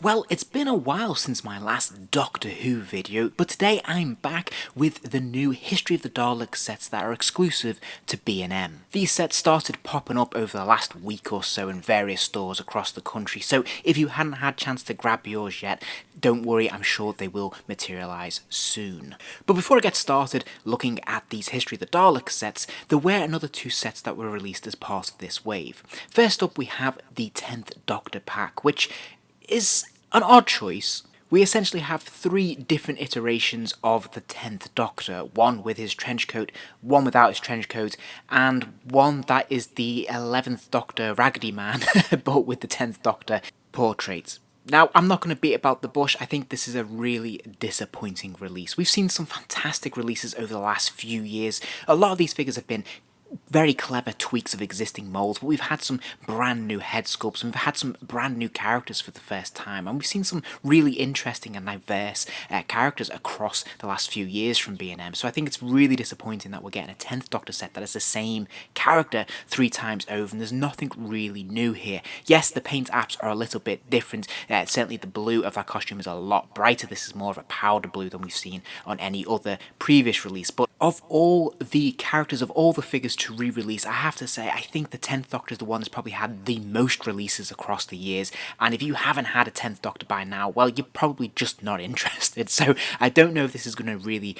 Well, it's been a while since my last Doctor Who video, but today I'm back with the new History of the Daleks sets that are exclusive to B&M. These sets started popping up over the last week or so in various stores across the country, so if you hadn't had a chance to grab yours yet, don't worry, I'm sure they will materialise soon. But before I get started looking at these History of the Daleks sets, there were another two sets that were released as part of this wave. First up we have the 10th Doctor pack, which is an odd choice. We essentially have three different iterations of the 10th Doctor, one with his trench coat, one without his trench coat, and one that is the 11th Doctor Raggedy Man, but with the 10th Doctor portraits. Now, I'm not going to beat about the bush, I think this is a really disappointing release. We've seen some fantastic releases over the last few years. A lot of these figures have been very clever tweaks of existing molds, but we've had some brand new head sculpts, and we've had some brand new characters for the first time, and we've seen some really interesting and diverse characters across the last few years from B&M, so I think it's really disappointing that we're getting a 10th Doctor set that is the same character 3 times over, and there's nothing really new here. Yes, the paint apps are a little bit different, certainly the blue of that costume is a lot brighter, this is more of a powder blue than we've seen on any other previous release, but of all the characters, of all the figures to re-release, I have to say I think the 10th Doctor is the one that's probably had the most releases across the years, and if you haven't had a 10th Doctor by now, well, you're probably just not interested, so I don't know if this is going to really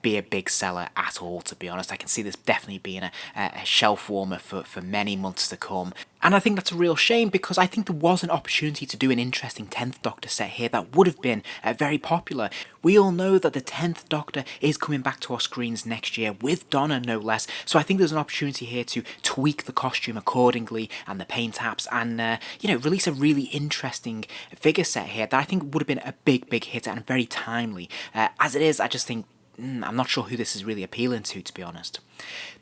be a big seller at all, to be honest. I can see this definitely being a shelf warmer for many months to come. And I think that's a real shame, because I think there was an opportunity to do an interesting 10th Doctor set here that would have been very popular. We all know that the 10th Doctor is coming back to our screens next year, with Donna no less, so I think there's an opportunity here to tweak the costume accordingly and the paint apps and, release a really interesting figure set here that I think would have been a big hit and very timely. As it is, I just think I'm not sure who this is really appealing to be honest.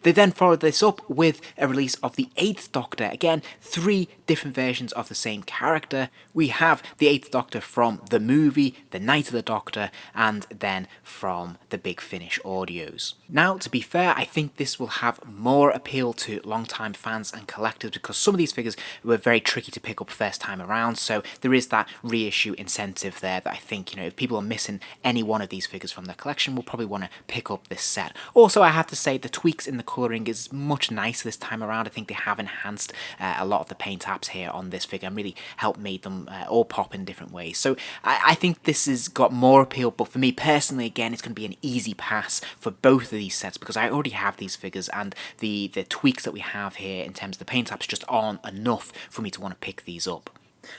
They then followed this up with a release of the 8th Doctor. Again, 3 different versions of the same character. We have the 8th Doctor from the movie, The Night of the Doctor, and then from the Big Finish audios. Now, to be fair, I think this will have more appeal to long-time fans and collectors, because some of these figures were very tricky to pick up first time around, so there is that reissue incentive there that I think, if people are missing any one of these figures from their collection, will probably want to pick up this set. Also, I have to say the tweaks in the colouring is much nicer this time around. I think they have enhanced a lot of the paint apps here on this figure and really helped made them all pop in different ways. So I think this has got more appeal, but for me personally, again, it's going to be an easy pass for both of these sets, because I already have these figures, and the tweaks that we have here in terms of the paint apps just aren't enough for me to want to pick these up.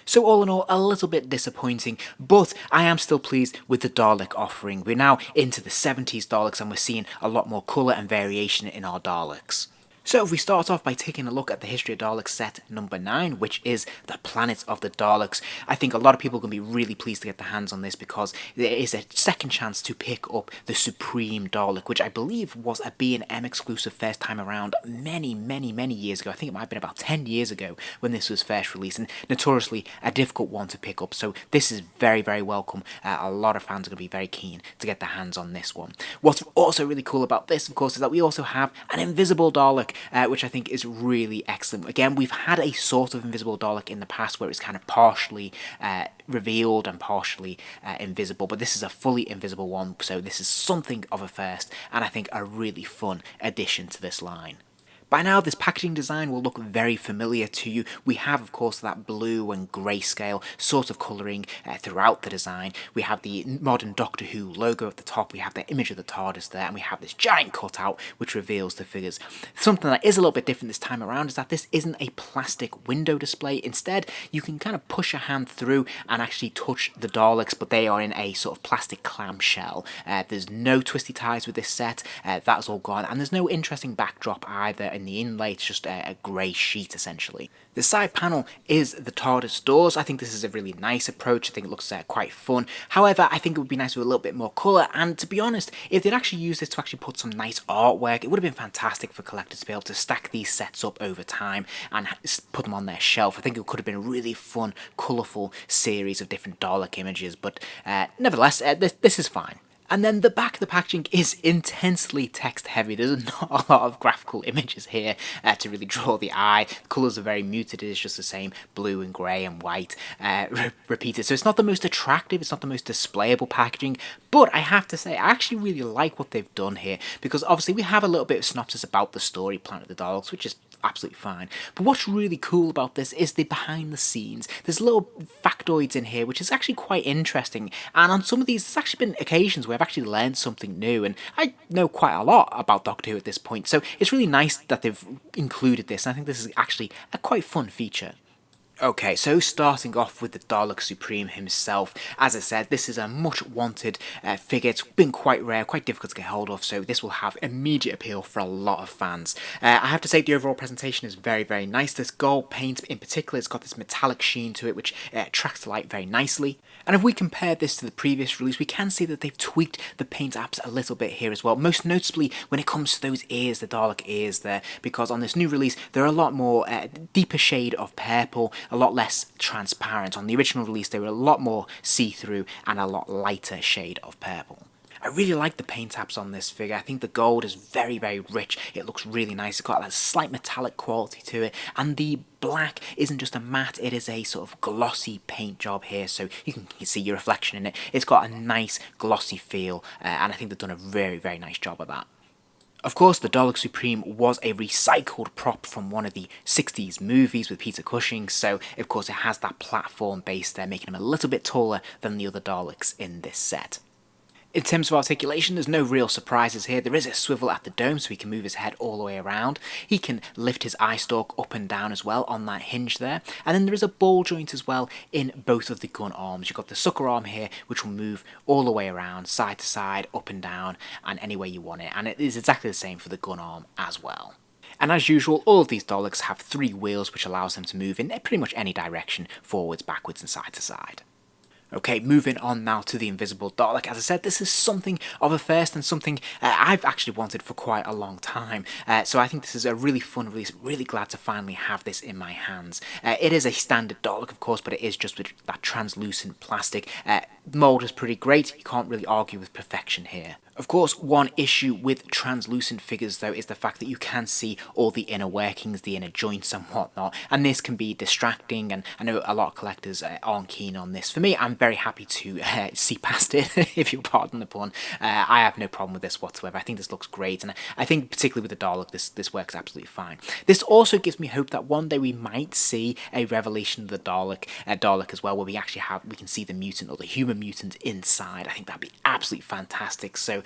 So all in all, a little bit disappointing, but I am still pleased with the Dalek offering. We're now into the 70s Daleks, and we're seeing a lot more colour and variation in our Daleks. So if we start off by taking a look at the History of Daleks set number 9, which is the Planet of the Daleks, I think a lot of people are going to be really pleased to get their hands on this, because there is a second chance to pick up the Supreme Dalek, which I believe was a B&M exclusive first time around many years ago. I think it might have been about 10 years ago when this was first released, and notoriously a difficult one to pick up, so this is very welcome. A lot of fans are going to be very keen to get their hands on this one. What's also really cool about this, of course, is that we also have an invisible Dalek, which I think is really excellent. Again, we've had a sort of invisible Dalek in the past where it's kind of partially revealed and partially invisible, but this is a fully invisible one, so this is something of a first, and I think a really fun addition to this line. By now, this packaging design will look very familiar to you. We have, of course, that blue and grayscale sort of colouring throughout the design. We have the modern Doctor Who logo at the top, we have the image of the TARDIS there, and we have this giant cutout which reveals the figures. Something that is a little bit different this time around is that this isn't a plastic window display. Instead, you can kind of push your hand through and actually touch the Daleks, but they are in a sort of plastic clamshell. There's no twisty ties with this set, that's all gone, and there's no interesting backdrop either. In the inlay, it's just a grey sheet essentially. The side panel is the TARDIS doors. I think this is a really nice approach. I think it looks quite fun. However, I think it would be nice with a little bit more colour, and to be honest, if they'd actually used this to actually put some nice artwork, it would have been fantastic for collectors to be able to stack these sets up over time and put them on their shelf. I think it could have been a really fun, colourful series of different Dalek images, but nevertheless, this is fine. And then the back of the packaging is intensely text heavy. There's not a lot of graphical images here to really draw the eye. The colours are very muted. It is just the same blue and grey and white repeated. So it's not the most attractive, it's not the most displayable packaging, but I have to say I actually really like what they've done here, because obviously we have a little bit of synopsis about the story, Planet of the Daleks, which is absolutely fine. But what's really cool about this is the behind the scenes. There's little factoids in here, which is actually quite interesting. And on some of these, there's actually been occasions where I've actually learned something new, and I know quite a lot about Doctor Who at this point. So it's really nice that they've included this, and I think this is actually a quite fun feature. Okay, so starting off with the Dalek Supreme himself, as I said, this is a much wanted figure. It's been quite rare, quite difficult to get hold of, so this will have immediate appeal for a lot of fans. I have to say the overall presentation is very, very nice. This gold paint in particular, it's got this metallic sheen to it, which attracts the light very nicely. And if we compare this to the previous release, we can see that they've tweaked the paint apps a little bit here as well, most noticeably when it comes to those ears, the Dalek ears there, because on this new release, they're a lot more deeper shade of purple, a lot less transparent. On the original release, they were a lot more see-through and a lot lighter shade of purple. I really like the paint apps on this figure. I think the gold is very, very rich. It looks really nice. It's got that slight metallic quality to it. And the black isn't just a matte, it is a sort of glossy paint job here. So you can see your reflection in it. It's got a nice glossy feel. And I think they've done a very, very nice job of that. Of course, the Dalek Supreme was a recycled prop from one of the 60s movies with Peter Cushing, so of course it has that platform base there, making him a little bit taller than the other Daleks in this set. In terms of articulation, there's no real surprises here. There is a swivel at the dome so he can move his head all the way around. He can lift his eye stalk up and down as well on that hinge there. And then there is a ball joint as well in both of the gun arms. You've got the sucker arm here, which will move all the way around, side to side, up and down, and any way you want it. And it is exactly the same for the gun arm as well. And as usual, all of these Daleks have 3 wheels, which allows them to move in pretty much any direction, forwards, backwards, and side to side. Okay, moving on now to the Invisible Dalek. As I said, this is something of a first and something I've actually wanted for quite a long time. So I think this is a really fun release. Really glad to finally have this in my hands. It is a standard Dalek, of course, but it is just with that translucent plastic. The mould is pretty great. You can't really argue with perfection here. Of course, one issue with translucent figures though is the fact that you can see all the inner workings, the inner joints and whatnot, and this can be distracting, and I know a lot of collectors aren't keen on this. For me, I'm very happy to see past it, if you'll pardon the pun. I have no problem with this whatsoever. I think this looks great, and I think particularly with the Dalek, this works absolutely fine. This also gives me hope that one day we might see a revelation of the Dalek as well, where we can see the mutant or the human mutant inside. I think that'd be absolutely fantastic. So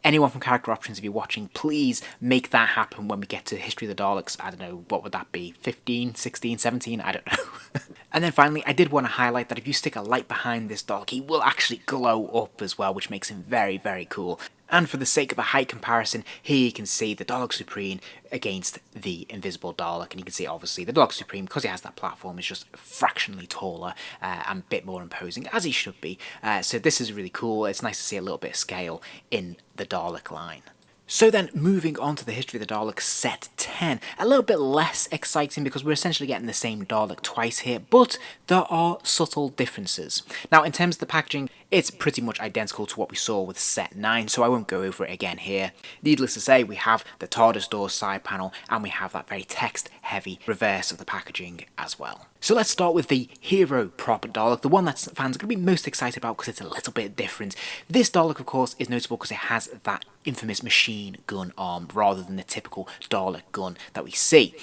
anyone from Character Options, if you're watching, please make that happen when we get to History of the Daleks. I don't know, what would that be? 15, 16, 17? I don't know. And then finally, I did want to highlight that if you stick a light behind this Dalek, he will actually glow up as well, which makes him very, very cool. And for the sake of a height comparison, here you can see the Dalek Supreme against the Invisible Dalek, and you can see obviously the Dalek Supreme, because he has that platform, is just fractionally taller and a bit more imposing, as he should be. So this is really cool. It's nice to see a little bit of scale in the Dalek line. So then, moving on to the History of the Daleks set 10, a little bit less exciting because we're essentially getting the same Dalek twice here, but there are subtle differences. Now, in terms of the packaging, it's pretty much identical to what we saw with set 9, so I won't go over it again here. Needless to say, we have the TARDIS door side panel, and we have that very text-heavy reverse of the packaging as well. So let's start with the hero prop Dalek, the one that fans are going to be most excited about because it's a little bit different. This Dalek, of course, is notable because it has that infamous machine gun arm rather than the typical Dalek gun that we see.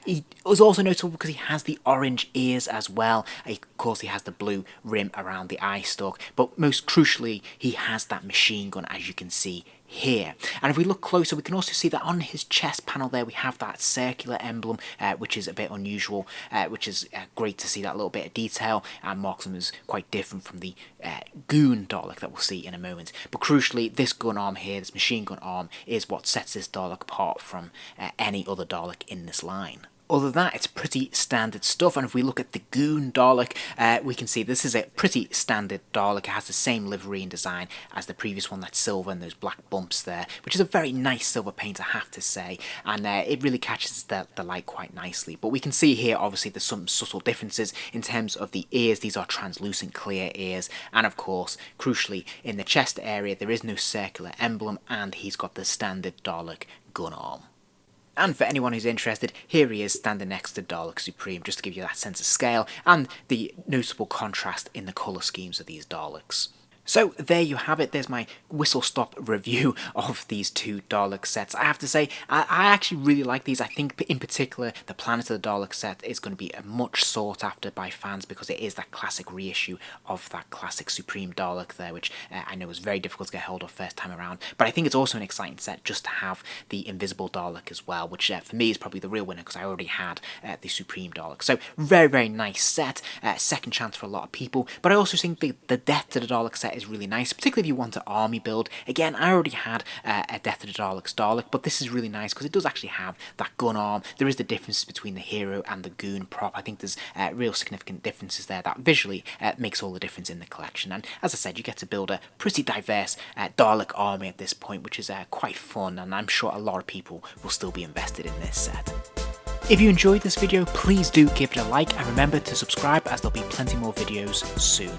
He was also notable because he has the orange ears as well. Of course, he has the blue rim around the eye stalk, but most crucially, he has that machine gun, as you can see here. And if we look closer, we can also see that on his chest panel there we have that circular emblem, which is a bit unusual, which is great to see that little bit of detail, and marks him as quite different from the goon Dalek that we'll see in a moment. But crucially, this gun arm here, this machine gun arm, is what sets this Dalek apart from any other Dalek in this line. Other than that, it's pretty standard stuff, and if we look at the Goon Dalek, we can see this is a pretty standard Dalek. It has the same livery and design as the previous one, that's silver and those black bumps there, which is a very nice silver paint, I have to say, and it really catches the light quite nicely. But we can see here, obviously, there's some subtle differences in terms of the ears. These are translucent clear ears, and of course, crucially, in the chest area, there is no circular emblem, and he's got the standard Dalek gun arm. And for anyone who's interested, here he is standing next to Dalek Supreme, just to give you that sense of scale and the noticeable contrast in the colour schemes of these Daleks. So there you have it, there's my whistle-stop review of these two Dalek sets. I have to say, I actually really like these. I think in particular the Planet of the Dalek set is going to be much sought after by fans because it is that classic reissue of that classic Supreme Dalek there, which I know was very difficult to get hold of first time around. But I think it's also an exciting set just to have the Invisible Dalek as well, which for me is probably the real winner because I already had the Supreme Dalek. So very, very nice set, second chance for a lot of people. But I also think the Death to the Dalek set is really nice, particularly if you want an army build. Again, I already had a Death of the Daleks Dalek, but this is really nice because it does actually have that gun arm. There is the difference between the hero and the goon prop. I think there's real significant differences there that visually makes all the difference in the collection. And as I said, you get to build a pretty diverse Dalek army at this point, which is quite fun, and I'm sure a lot of people will still be invested in this set. If you enjoyed this video, please do give it a like, and remember to subscribe as there'll be plenty more videos soon.